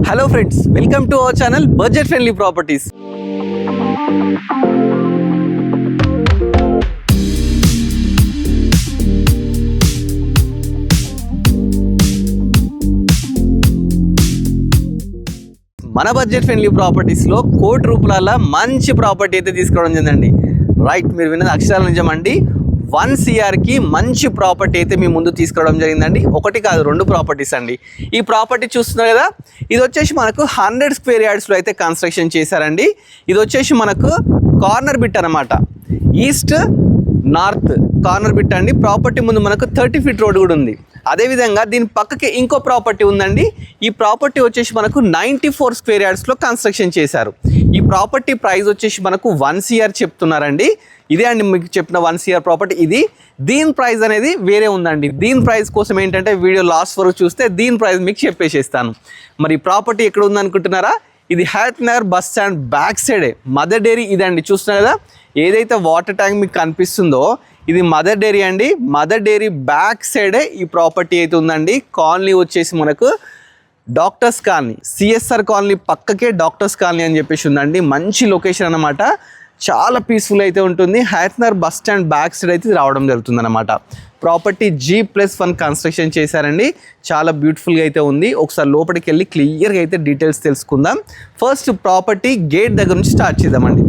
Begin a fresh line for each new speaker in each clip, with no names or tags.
Hello friends, welcome to our channel budget friendly properties. మన budget friendly ప్రాపర్టీస్లో ₹1,00,00,000 మంచి property అయితే తీసుకోవడం జరిగిందండి. రైట్, మీరు విన్నది అక్షరాల నిజమండి. 1 CRకి మంచి ప్రాపర్టీ అయితే మీ ముందు తీసుకురావడం జరిగిందండి. ఒకటి కాదు, 2 ప్రాపర్టీస్ అండి. ఈ ప్రాపర్టీ చూస్తున్నారు కదా, ఇది వచ్చేసి మనకు 100 స్క్వేర్ యార్డ్స్లో అయితే కన్స్ట్రక్షన్ చేశారండి. ఇది వచ్చేసి మనకు కార్నర్ బిట్ అనమాట, ఈస్ట్ నార్త్ కార్నర్ బిట్ అండి. ప్రాపర్టీ ముందు మనకు 30 feet రోడ్ కూడా ఉంది. అదేవిధంగా దీని పక్కకి ఇంకో ప్రాపర్టీ ఉందండి. ఈ ప్రాపర్టీ వచ్చేసి మనకు 94 స్క్వేర్ యార్డ్స్లో కన్స్ట్రక్షన్ చేశారు. ఈ ప్రాపర్టీ ప్రైస్ వచ్చేసి మనకు 1 CR చెప్తున్నారండి. ఇదే అండి మీకు చెప్పిన 1 CR ప్రాపర్టీ ఇది. దీని ప్రైస్ అనేది వేరే ఉందండి. దీని ప్రైస్ కోసం ఏంటంటే వీడియో లాస్ట్ వరకు చూస్తే దీని ప్రైస్ మీకు చెప్పేసేస్తాను. మరి ఈ ప్రాపర్టీ ఎక్కడ ఉందనుకుంటున్నారా? ఇది Hayat Nagar bus stand back సైడే మదర్ డైరీ ఇదండి. చూస్తున్నారు కదా, ఏదైతే వాటర్ ట్యాంక్ మీకు కనిపిస్తుందో ఇది మదర్ డైరీ అండి. మదర్ డైరీ బ్యాక్ సైడే ఈ ప్రాపర్టీ అయితే ఉందండి. కాలనీ వచ్చేసి మనకు డాక్టర్స్ కాలనీ, CSR కాలనీ పక్కకే డాక్టర్స్ కాలనీ అని చెప్పేసి ఉందండి. మంచి లొకేషన్ అనమాట, చాలా పీస్ఫుల్ అయితే ఉంటుంది. Hayat Nagar bus stand back side అయితే రావడం జరుగుతుంది అనమాట. ప్రాపర్టీ G+1 కన్స్ట్రక్షన్ చేశారండి. చాలా బ్యూటిఫుల్గా అయితే ఉంది. ఒకసారి లోపలికి వెళ్ళి క్లియర్గా అయితే డీటెయిల్స్ తెలుసుకుందాం. ఫస్ట్ ప్రాపర్టీ గేట్ దగ్గర నుంచి స్టార్ట్ చేద్దామండి.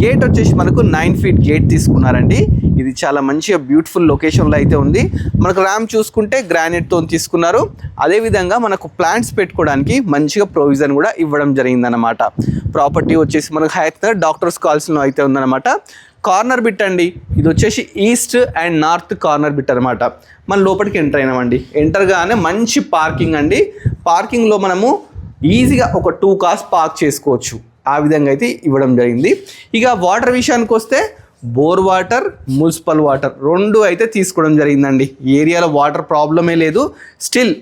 గేట్ వచ్చేసి మనకు 9 feet గేట్ తీసుకున్నారండి. ఇది చాలా మంచిగా బ్యూటిఫుల్ లొకేషన్లో అయితే ఉంది. మనకు ర్యామ్ చూసుకుంటే గ్రానైట్తో తీసుకున్నారు. అదేవిధంగా మనకు ప్లాంట్స్ పెట్టుకోవడానికి మంచిగా ప్రొవిజన్ కూడా ఇవ్వడం జరిగిందనమాట. ప్రాపర్టీ వచ్చేసి మనకు హయత్ నగర్ డాక్టర్స్ కాల్స్లో అయితే ఉందన్నమాట. కార్నర్ బిట్ అండి. ఇది వచ్చేసి east and north corner bit అనమాట. మనం లోపలికి ఎంటర్ అయినామండి. ఎంటర్గానే మంచి పార్కింగ్ అండి. పార్కింగ్లో మనము ఈజీగా ఒక 2 cars పార్క్ చేసుకోవచ్చు. ఆ విధంగా అయితే ఇవ్వడం జరిగింది. ఇక వాటర్ విషయానికి వస్తే బోర్ వాటర్, మున్సిపల్ వాటర్ 2 అయితే తీసుకోవడం జరిగిందండి. ఈ ఏరియాలో వాటర్ ప్రాబ్లమే లేదు. స్టిల్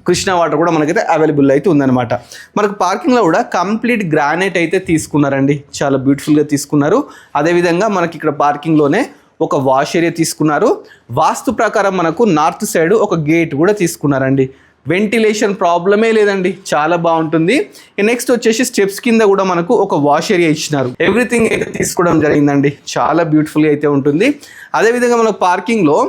కృష్ణా వాటర్ కూడా మనకైతే అవైలబుల్ అయితే ఉందన్నమాట. మనకు పార్కింగ్లో కూడా కంప్లీట్ గ్రానైట్ అయితే తీసుకున్నారండి. చాలా బ్యూటిఫుల్గా తీసుకున్నారు. అదేవిధంగా మనకి ఇక్కడ పార్కింగ్లోనే ఒక వాష్ ఏరియా తీసుకున్నారు. వాస్తు ప్రకారం మనకు నార్త్ సైడ్ ఒక గేట్ కూడా తీసుకున్నారండి. వెంటిలేషన్ ప్రాబ్లమే లేదండి, చాలా బాగుంటుంది. నెక్స్ట్ వచ్చేసి స్టెప్స్ కింద కూడా మనకు ఒక వాష్ ఏరియా ఇచ్చినారు. ఎవ్రీథింగ్ అయితే తీసుకోవడం జరిగిందండి. చాలా బ్యూటిఫుల్గా అయితే ఉంటుంది. అదేవిధంగా మన పార్కింగ్లో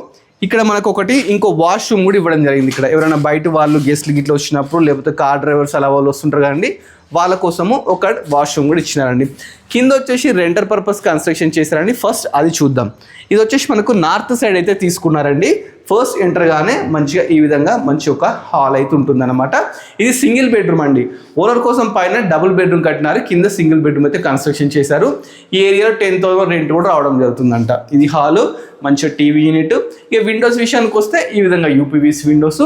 ఇక్కడ మనకు ఒకటి ఇంకో వాష్రూమ్ కూడా ఇవ్వడం జరిగింది. ఇక్కడ ఎవరైనా బయట వాళ్ళు గెస్ట్లు గిట్ల వచ్చినప్పుడు, లేకపోతే కార్ డ్రైవర్స్ అలా వాళ్ళు వస్తుంటారు కదండి, వాళ్ళ కోసము ఒక వాష్రూమ్ కూడా ఇచ్చినారండి. కింద వచ్చేసి రెంటర్ పర్పస్ కన్స్ట్రక్షన్ చేశారండి. ఫస్ట్ అది చూద్దాం. ఇది వచ్చేసి మనకు నార్త్ సైడ్ అయితే తీసుకున్నారండి. ఫస్ట్ ఎంటర్గానే మంచిగా ఈ విధంగా మంచి ఒక హాల్ అయితే ఉంటుందన్నమాట. ఇది సింగిల్ బెడ్రూమ్ అండి. ఓనర్ కోసం పైన డబుల్ బెడ్రూమ్ కట్టినారు, కింద సింగిల్ బెడ్రూమ్ అయితే కన్స్ట్రక్షన్ చేశారు. ఈ ఏరియాలో 10,000 రెంట్ కూడా రావడం జరుగుతుందంట. ఇది హాలు, మంచిగా టీవీ యూనిట్. ఇక విండోస్ విషయానికి వస్తే ఈ విధంగా UPVC windows,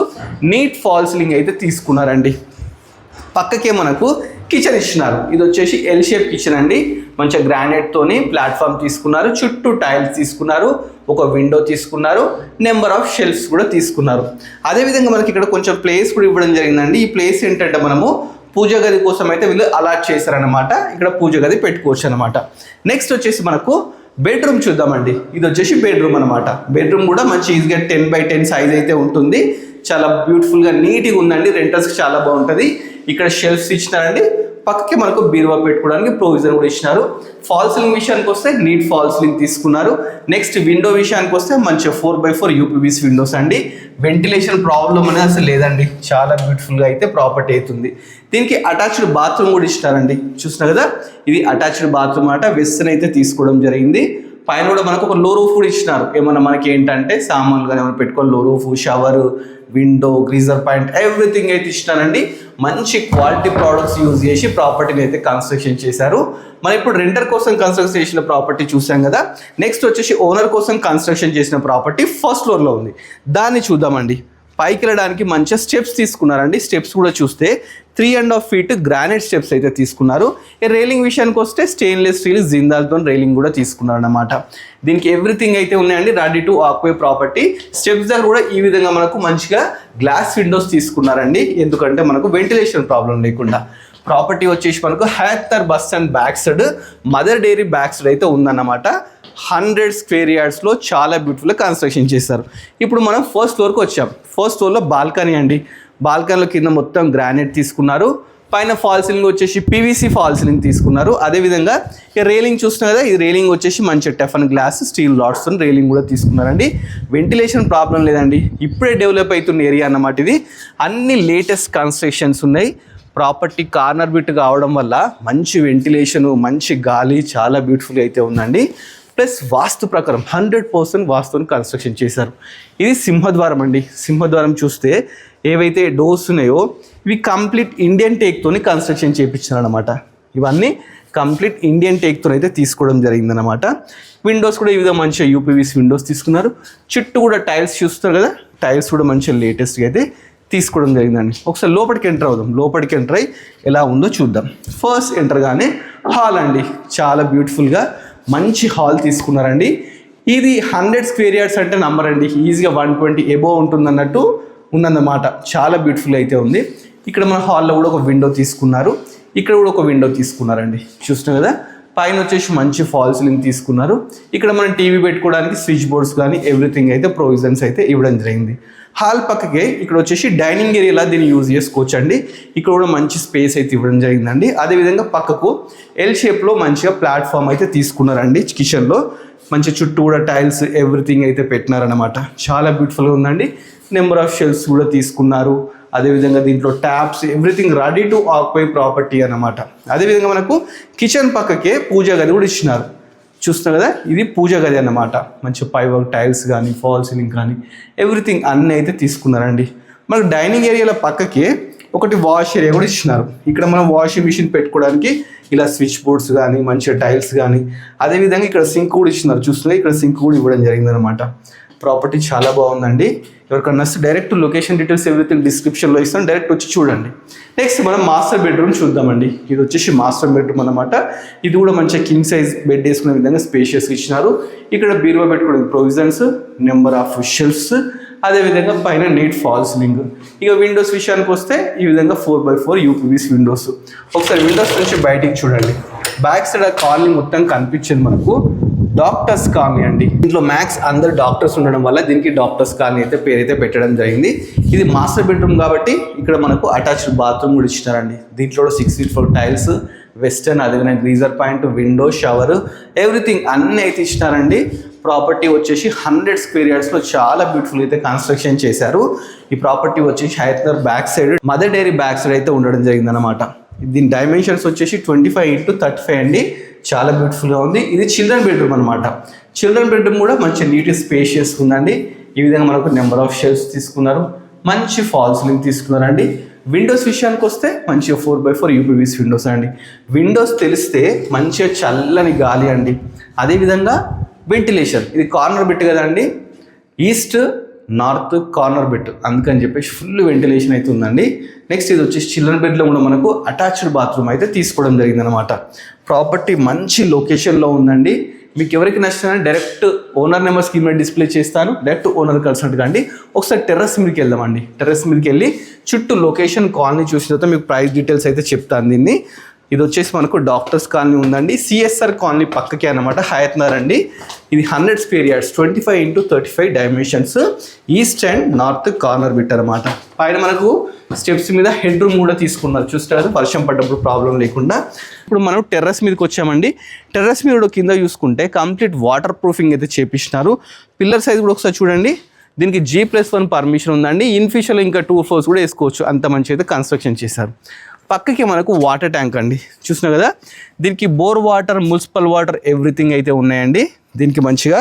neat fall ceiling అయితే తీసుకున్నారండి. పక్కకే మనకు కిచెన్ ఇచ్చినారు. ఇది వచ్చేసి L షేప్ కిచెన్ అండి. మంచిగా గ్రానైట్తోని ప్లాట్ఫామ్ తీసుకున్నారు, చుట్టూ టైల్స్ తీసుకున్నారు, ఒక విండో తీసుకున్నారు, నెంబర్ ఆఫ్ షెల్ఫ్స్ కూడా తీసుకున్నారు. అదేవిధంగా మనకి ఇక్కడ కొంచెం ప్లేస్ కూడా ఇవ్వడం జరిగిందండి. ఈ ప్లేస్ ఏంటంటే మనము పూజ గది కోసం అయితే వీళ్ళు అలాట్ చేశారనమాట. ఇక్కడ పూజ గది పెట్టుకోవచ్చు అనమాట. నెక్స్ట్ వచ్చేసి మనకు బెడ్రూమ్ చూద్దామండి. ఇది వచ్చేసి బెడ్రూమ్ అనమాట. బెడ్రూమ్ కూడా మంచి ఈజీగా 10x10 సైజ్ అయితే ఉంటుంది. చాలా బ్యూటిఫుల్గా నీట్గా ఉందండి. రెంటర్స్కి చాలా బాగుంటుంది. ఇక్కడ షెల్ఫ్స్ ఇచ్చినారండి. పక్కకి మనకు బీరువా పెట్టుకోవడానికి ప్రొవిజన్ కూడా ఇచ్చినారు. ఫాల్ సీలింగ్ విషయానికి వస్తే నీట్ ఫాల్ సీలింగ్ తీసుకున్నారు. నెక్స్ట్ విండో విషయానికి వస్తే మంచిగా 4x4 UPVC విండోస్ అండి. వెంటిలేషన్ ప్రాబ్లం అనేది అసలు లేదండి. చాలా బ్యూటిఫుల్గా అయితే ప్రాపర్టీ అవుతుంది. దీనికి అటాచ్డ్ బాత్రూమ్ కూడా ఇచ్చినారండి. చూసినా కదా, ఇది అటాచ్డ్ బాత్రూమ్ అట. వెస్టర్న్ అయితే తీసుకోవడం జరిగింది. పైన కూడా మనకు ఒక లో రూఫ్ కూడా ఇచ్చినారు. ఏమన్నా మనకి ఏంటంటే సామాన్లుగా ఏమైనా పెట్టుకొని లో roof, shower, window, greaser point everything అయితే ఇచ్చినారండి. మంచి క్వాలిటీ ప్రోడక్ట్స్ యూజ్ చేసి ప్రాపర్టీని అయితే కన్స్ట్రక్షన్ చేశారు. మనం ఇప్పుడు రెంటర్ కోసం కన్స్ట్రక్షన్ చేసిన ప్రాపర్టీ చూసాం కదా. నెక్స్ట్ వచ్చేసి ఓనర్ కోసం కన్స్ట్రక్షన్ చేసిన ప్రాపర్టీ ఫస్ట్ ఫ్లోర్లో ఉంది. దాన్ని చూద్దామండి. పైకి వెళ్ళడానికి మంచిగా స్టెప్స్ తీసుకున్నారండి. స్టెప్స్ కూడా చూస్తే 3.5 feet గ్రానైట్ స్టెప్స్ అయితే తీసుకున్నారు. ఈ రైలింగ్ విషయానికి వస్తే స్టెయిన్లెస్ స్టీల్ జిందాల్తో రైలింగ్ కూడా తీసుకున్నారు అన్నమాట. దీనికి ఎవ్రీథింగ్ అయితే ఉన్నాయండి. Ready to occupy property. Steps దగ్గర కూడా ఈ విధంగా మనకు మంచిగా గ్లాస్ విండోస్ తీసుకున్నారండి. ఎందుకంటే మనకు వెంటిలేషన్ ప్రాబ్లం లేకుండా. ప్రాపర్టీ వచ్చేసి మనకు Hayat Nagar bus stand back side Mother Dairy back side అయితే ఉందన్నమాట. 100 స్క్వేర్ యార్డ్స్లో చాలా బ్యూటిఫుల్గా కన్స్ట్రక్షన్ చేశారు. ఇప్పుడు మనం ఫస్ట్ ఫ్లోర్కి వచ్చాం. ఫస్ట్ ఫ్లోర్లో బాల్కనీ అండి. బాల్కనీలో కింద మొత్తం గ్రానైట్ తీసుకున్నారు. పైన ఫాల్ సీలింగ్ వచ్చేసి పీవీసీ ఫాల్ సీలింగ్ తీసుకున్నారు. అదేవిధంగా ఈ రేలింగ్ చూస్తున్నారు కదా, ఈ రేలింగ్ వచ్చేసి మంచి టెఫన్ గ్లాస్ స్టీల్ రాడ్స్ రేలింగ్ కూడా తీసుకున్నారండి. వెంటిలేషన్ ప్రాబ్లం లేదండి, ఇప్పుడే డెవలప్ అవుతున్న ఏరియా అన్నమాట ఇది. అన్ని లేటెస్ట్ కన్స్ట్రక్షన్స్ ఉన్నాయి. ప్రాపర్టీ కార్నర్ బిట్ కావడం వల్ల మంచి వెంటిలేషను, మంచి గాలి, చాలా బ్యూటిఫుల్గా అయితే ఉందండి. ప్లస్ వాస్తు ప్రకారం 100% వాస్తుని కన్స్ట్రక్షన్ చేశారు. ఇది సింహద్వారం అండి. సింహద్వారం చూస్తే ఏవైతే డోర్స్ ఉన్నాయో ఇవి కంప్లీట్ ఇండియన్ టేక్తోని కన్స్ట్రక్షన్ చేయించారనమాట. ఇవన్నీ కంప్లీట్ ఇండియన్ టేక్తో అయితే తీసుకోవడం జరిగిందనమాట. విండోస్ కూడా ఈ విధంగా మంచిగా యూపీవీసీ విండోస్ తీసుకున్నారు. చుట్టూ కూడా టైల్స్ చూస్తున్నారు కదా, టైల్స్ కూడా మంచిగా లేటెస్ట్గా అయితే తీసుకోవడం జరిగిందండి. ఒకసారి లోపలికి ఎంటర్ అవుదాం. లోపలికి ఎంటర్ అయ్యి ఎలా ఉందో చూద్దాం. ఫస్ట్ ఎంటర్గానే హాల్ అండి, చాలా బ్యూటిఫుల్గా మంచి హాల్ తీసుకున్నారండి. ఇది 100 స్క్వేర్ యార్డ్స్ అంటే నంబర్ అండి, ఈజీగా 120 ఎబోవ్ ఉంటుందన్నట్టు ఉందన్నమాట. చాలా బ్యూటిఫుల్ అయితే ఉంది. ఇక్కడ మన హాల్లో కూడా ఒక విండో తీసుకున్నారు, ఇక్కడ కూడా ఒక విండో తీసుకున్నారండి. చూస్తున్నాం కదా, పైన వచ్చేసి మంచి ఫాల్ సీలింగ్ తీసుకున్నారు. ఇక్కడ మనం టీవీ పెట్టుకోవడానికి స్విచ్ బోర్డ్స్ కానీ ఎవ్రీథింగ్ అయితే ప్రొవిజన్స్ అయితే ఇవ్వడం జరిగింది. హాల్ పక్కకే ఇక్కడ వచ్చేసి డైనింగ్ ఏరియాలా దీన్ని యూజ్ చేసుకోవచ్చు అండి. ఇక్కడ కూడా మంచి స్పేస్ అయితే ఇవ్వడం జరిగిందండి. అదేవిధంగా పక్కకు ఎల్ షేప్లో మంచిగా ప్లాట్ఫామ్ అయితే తీసుకున్నారండి. కిచెన్లో మంచి చుట్టూ కూడా టైల్స్ ఎవ్రీథింగ్ అయితే పెట్టినారనమాట. చాలా బ్యూటిఫుల్గా ఉందండి. నెంబర్ ఆఫ్ షెల్ఫ్స్ కూడా తీసుకున్నారు. అదేవిధంగా దీంట్లో taps everything ready to occupy property అన్నమాట. అదేవిధంగా మనకు కిచెన్ పక్కకే పూజా గది కూడా ఇచ్చినారు. చూస్తున్నారు కదా, ఇది పూజా గది అన్నమాట. మంచి పై వర్క్ టైల్స్ కానీ ఫాల్ సీలింగ్ కానీ ఎవ్రీథింగ్ అన్నీ అయితే తీసుకున్నారండి. మనకు డైనింగ్ ఏరియాల పక్కకే ఒకటి వాష్ ఏరియా కూడా ఇచ్చినారు. ఇక్కడ మనం వాషింగ్ మిషన్ పెట్టుకోవడానికి ఇలా స్విచ్ బోర్డ్స్ కానీ మంచిగా టైల్స్ కానీ, అదేవిధంగా ఇక్కడ సింక్ కూడా ఇచ్చినారు. చూస్తున్నారు, ఇక్కడ సింక్ కూడా ఇవ్వడం జరిగిందనమాట. ప్రాపర్టీ చాలా బాగుందండి. ఎవరికన్నా డైరెక్ట్ లొకేషన్ డీటెయిల్స్ ఎవ్రీథింగ్ డిస్క్రిప్షన్లో ఇస్తాను, డైరెక్ట్ వచ్చి చూడండి. నెక్స్ట్ మనం మాస్టర్ బెడ్రూమ్ చూద్దామండి. ఇది వచ్చేసి మాస్టర్ బెడ్రూమ్ అనమాట. ఇది కూడా మంచిగా కింగ్ సైజ్ బెడ్ వేసుకునే విధంగా స్పేషియస్గా ఇచ్చినారు. ఇక్కడ బీరువా పెట్టుకోవడానికి ప్రొవిజన్స్, నెంబర్ ఆఫ్ షెల్ఫ్స్, అదేవిధంగా పైన నీట్ ఫాల్ సీలింగ్. ఇక విండోస్ విషయానికి వస్తే ఈ విధంగా 4x4 యూపీవీసీ విండోస్. ఒకసారి విండోస్ నుంచి బయటికి చూడండి. బ్యాక్ సైడ్ కాలనీ మొత్తం కనిపించింది మనకు డాక్టర్స్ కాలనీ అండి. దీంట్లో మ్యాక్స్ అందరు డాక్టర్స్ ఉండడం వల్ల దీనికి డాక్టర్స్ కాలనీ అయితే పేరైతే పెట్టడం జరిగింది. ఇది మాస్టర్ బెడ్రూమ్ కాబట్టి ఇక్కడ మనకు అటాచ్డ్ బాత్రూమ్ కూడా ఇచ్చినారండి. దీంట్లో 6 feet 4 టైల్స్, వెస్టర్న్, అదేవిధంగా greaser point, window, shower everything అన్నీ అయితే ఇచ్చినారండి. ప్రాపర్టీ వచ్చేసి 100 స్క్వేర్ యార్డ్స్లో చాలా బ్యూటిఫుల్ అయితే కన్స్ట్రక్షన్ చేశారు. ఈ ప్రాపర్టీ వచ్చేసి Hyderabad back side Mother Dairy back side అయితే ఉండడం జరిగిందనమాట. దీని డైమెన్షన్స్ వచ్చేసి 25x35 అండి. చాలా బ్యూటిఫుల్గా ఉంది. ఇది చిల్డ్రన్ బెడ్రూమ్ అనమాట. చిల్డ్రన్ బెడ్రూమ్ కూడా మంచి నీట్ స్పేషియస్ ఉందండి. ఈ విధంగా మనకు నెంబర్ ఆఫ్ షెల్ఫ్స్ తీసుకున్నారు, మంచి ఫాల్ సీలింగ్ తీసుకున్నారండి. విండోస్ విషయానికి వస్తే మంచిగా 4x4 యూపీవీసీ విండోస్ అండి. విండోస్ తెలిస్తే మంచిగా చల్లని గాలి అండి. అదేవిధంగా వెంటిలేషన్, ఇది కార్నర్ బిట్ కదండి, ఈస్ట్ నార్త్ కార్నర్ బిట్, అందుకని చెప్పేసి ఫుల్ వెంటిలేషన్ అయితే ఉందండి. నెక్స్ట్ ఇది వచ్చేసి చిల్డ్రన్ బెడ్లో కూడా మనకు అటాచ్డ్ బాత్రూమ్ అయితే తీసుకోవడం జరిగిందనమాట. ప్రాపర్టీ మంచి లొకేషన్లో ఉందండి. మీకు ఎవరికి నచ్చినా డైరెక్ట్ ఓనర్ నెంబర్ స్క్రీన్ మీద డిస్ప్లే చేస్తాను, డైరెక్ట్ ఓనర్ కన్సల్ట్ కండి. ఒకసారి టెర్రస్ మీదకి వెళ్దామండి. టెర్రస్ మీదకి వెళ్ళి చుట్టూ లొకేషన్ కాలనీ చూసిన తర్వాత మీకు ప్రైస్ డీటెయిల్స్ అయితే చెప్తాను. దీన్ని ఇది వచ్చేసి మనకు డాక్టర్స్ కాలనీ ఉందండి. సిఎస్ఆర్ కాలనీ పక్కకే అనమాట, హయత్ నగర్ అండి. ఇది 100 square yards, 25x35 dimensions, east and north corner bit అనమాట. పైన మనకు స్టెప్స్ మీద హెడ్ రూమ్ కూడా తీసుకున్నారు. చూస్తారు, వర్షం పడ్డప్పుడు ప్రాబ్లం లేకుండా. ఇప్పుడు మనం టెర్రస్ మీదకి వచ్చామండి. టెర్రస్ మీద కింద చూసుకుంటే కంప్లీట్ వాటర్ ప్రూఫింగ్ అయితే చేపించినారు. పిల్లర్ సైజ్ కూడా ఒకసారి చూడండి. దీనికి G+1 పర్మిషన్ ఉందండి. ఇన్ఫిషియల్ ఇంకా 2 floors కూడా వేసుకోవచ్చు, అంత మంచి అయితే కన్స్ట్రక్షన్ చేశారు. పక్కకి మనకు వాటర్ ట్యాంక్ అండి. చూసినా కదా, దీనికి bore water, municipal water everything అయితే ఉన్నాయండి. దీనికి మంచిగా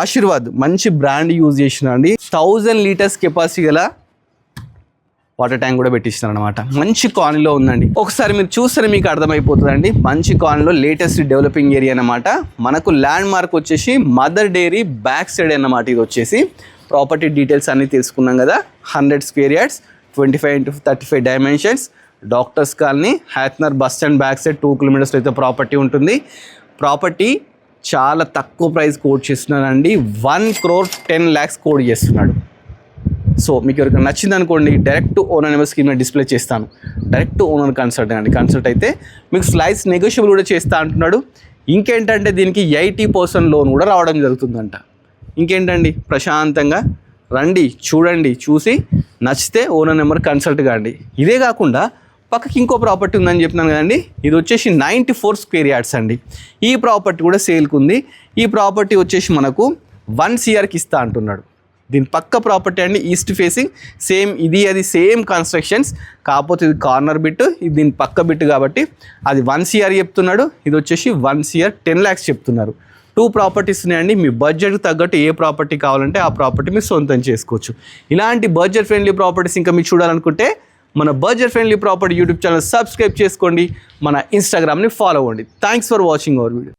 ఆశీర్వాద్ మంచి బ్రాండ్ యూజ్ చేసిన అండి. 1000 లీటర్స్ కెపాసిటీ గల వాటర్ ట్యాంక్ కూడా పెట్టిస్తున్నారు అనమాట. మంచి కాలనీలో ఉందండి. ఒకసారి మీరు చూస్తే మీకు అర్థమైపోతుందండి. మంచి కాలనీలో లేటెస్ట్ డెవలపింగ్ ఏరియా అనమాట. మనకు ల్యాండ్ మార్క్ వచ్చేసి మదర్ డైరీ బ్యాక్ సైడ్ అన్నమాట. ఇది వచ్చేసి ప్రాపర్టీ డీటెయిల్స్ అన్నీ తెలుసుకున్నాం కదా. 100 square yards, 25x35 dimensions, doctors colony, హ్యాత్నర్ bus stand back side 2 kilometers అయితే ప్రాపర్టీ ఉంటుంది. ప్రాపర్టీ చాలా తక్కువ ప్రైస్ కోట్ చేస్తున్నారండి. 1,10,00,000 కోట్ చేస్తున్నాడు. సో మీకు ఎవరికి నచ్చింది అనుకోండి, డైరెక్ట్ ఓనర్ నెంబర్ స్క్రీన్ మీద డిస్ప్లే చేస్తాను. డైరెక్ట్ ఓనర్ కన్సల్ట్ అండి. కన్సల్ట్ అయితే మీకు స్లైస్ నెగోషియబుల్ కూడా చేస్తా అంటున్నాడు. ఇంకేంటంటే దీనికి 80% లోన్ కూడా రావడం జరుగుతుందంట. ఇంకేంటండి, ప్రశాంతంగా రండి, చూడండి, చూసి నచ్చితే ఓనర్ నెంబర్ కన్సల్ట్ కాండి. ఇదే కాకుండా పక్కకి ఇంకో ప్రాపర్టీ ఉందని చెప్పినాను కదండి, ఇది వచ్చేసి 94 స్క్వేర్ యార్డ్స్ అండి. ఈ ప్రాపర్టీ కూడా సేల్కి ఉంది. ఈ ప్రాపర్టీ వచ్చేసి మనకు 1 CRకి ఇస్తా అంటున్నాడు. దీని పక్క ప్రాపర్టీ అండి, ఈస్ట్ ఫేసింగ్, సేమ్ ఇది అది సేమ్ కన్స్ట్రక్షన్స్, కాకపోతే ఇది కార్నర్ బిట్, ఇది దీని పక్క బిట్ కాబట్టి అది 1 CR చెప్తున్నాడు, ఇది వచ్చేసి 1 CR 10 lakhs చెప్తున్నారు. 2 ప్రాపర్టీస్ ఉన్నాయండి. మీ బడ్జెట్కి తగ్గట్టు ఏ ప్రాపర్టీ కావాలంటే ఆ ప్రాపర్టీ మీరు సొంతం చేసుకోవచ్చు. ఇలాంటి బడ్జెట్ ఫ్రెండ్లీ ప్రాపర్టీస్ ఇంకా మీరు చూడాలనుకుంటే మన budget friendly property YouTube channel subscribe చేసుకోండి, మన ఇన్స్టాగ్రామ్ని ఫాలో అవ్వండి. Thanks for watching our video.